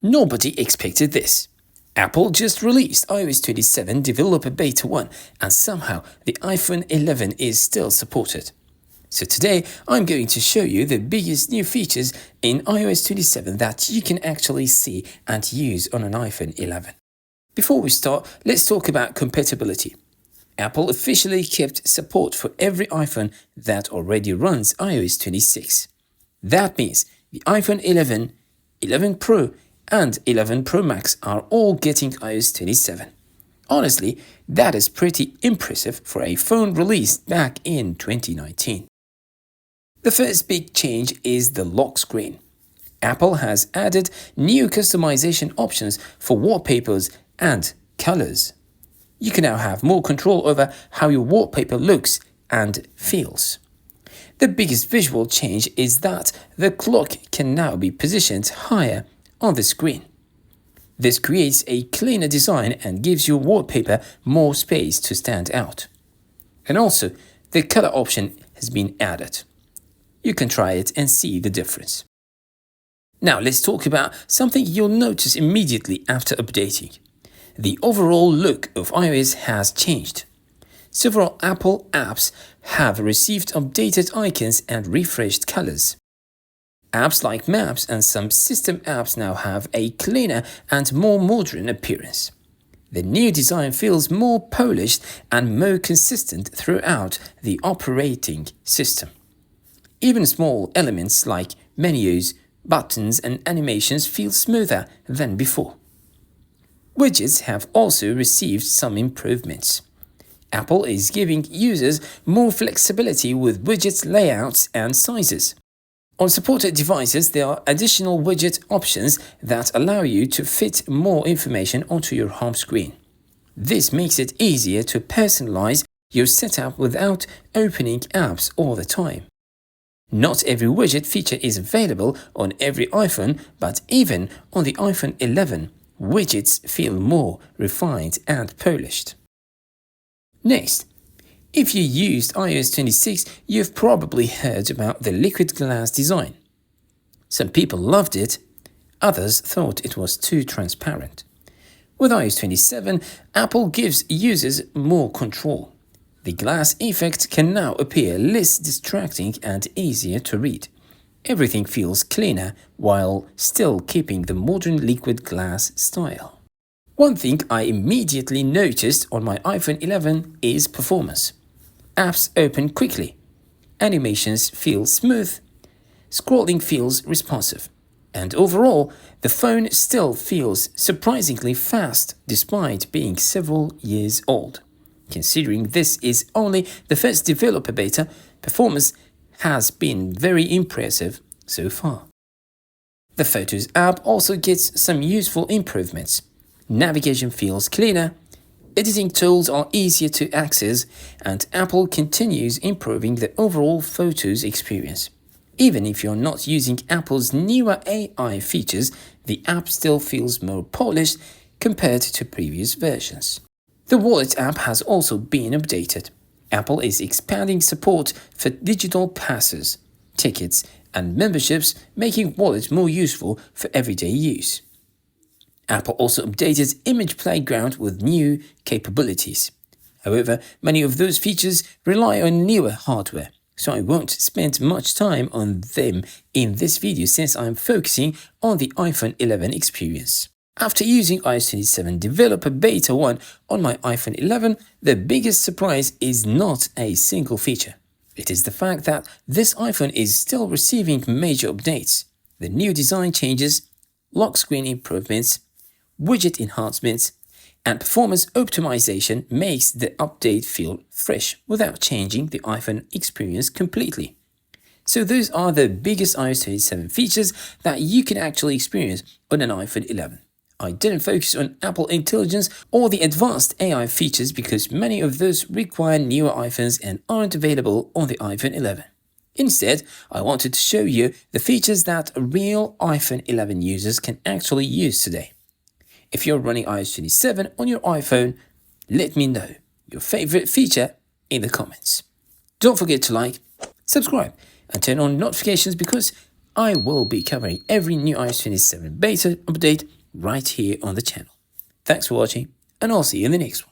Nobody expected this. Apple just released iOS 27 Developer Beta 1 and somehow the iPhone 11 is still supported. So today I'm going to show you the biggest new features in iOS 27 that you can actually see and use on an iPhone 11. Before we start, let's talk about compatibility. Apple officially kept support for every iPhone that already runs iOS 26. That means the iPhone 11, 11 Pro, and 11 Pro Max are all getting iOS 27. Honestly, that is pretty impressive for a phone released back in 2019. The first big change is the lock screen. Apple has added new customization options for wallpapers and colors. You can now have more control over how your wallpaper looks and feels. The biggest visual change is that the clock can now be positioned higher on the screen. This creates a cleaner design and gives your wallpaper more space to stand out. And also, the color option has been added. You can try it and see the difference. Now let's talk about something you'll notice immediately after updating. The overall look of iOS has changed. Several Apple apps have received updated icons and refreshed colors. Apps like Maps and some system apps now have a cleaner and more modern appearance. The new design feels more polished and more consistent throughout the operating system. Even small elements like menus, buttons, and animations feel smoother than before. Widgets have also received some improvements. Apple is giving users more flexibility with widget layouts and sizes. On supported devices, there are additional widget options that allow you to fit more information onto your home screen. This makes it easier to personalize your setup without opening apps all the time. Not every widget feature is available on every iPhone, but even on the iPhone 11, widgets feel more refined and polished. Next, if you used iOS 26, you've probably heard about the liquid glass design. Some people loved it, others thought it was too transparent. With iOS 27, Apple gives users more control. The glass effect can now appear less distracting and easier to read. Everything feels cleaner while still keeping the modern liquid glass style. One thing I immediately noticed on my iPhone 11 is performance. Apps open quickly. Animations feel smooth. Scrolling feels responsive. And overall, the phone still feels surprisingly fast despite being several years old. Considering this is only the first developer beta, performance has been very impressive so far. The Photos app also gets some useful improvements. Navigation feels cleaner, editing tools are easier to access, and Apple continues improving the overall Photos experience. Even if you're not using Apple's newer AI features, the app still feels more polished compared to previous versions. The Wallet app has also been updated. Apple is expanding support for digital passes, tickets, and memberships, making Wallet more useful for everyday use. Apple also updated Image Playground with new capabilities. However, many of those features rely on newer hardware, so I won't spend much time on them in this video since I'm focusing on the iPhone 11 experience. After using iOS 27 Developer Beta 1 on my iPhone 11, the biggest surprise is not a single feature. It is the fact that this iPhone is still receiving major updates. The new design changes, lock screen improvements, widget enhancements, and performance optimization makes the update feel fresh without changing the iPhone experience completely. So those are the biggest iOS 27 features that you can actually experience on an iPhone 11. I didn't focus on Apple Intelligence or the advanced AI features because many of those require newer iPhones and aren't available on the iPhone 11. Instead, I wanted to show you the features that real iPhone 11 users can actually use today. If you're running iOS 27 on your iPhone, let me know your favorite feature in the comments. Don't forget to like, subscribe, and turn on notifications because I will be covering every new iOS 27 beta update right here on the channel. Thanks for watching, and I'll see you in the next one.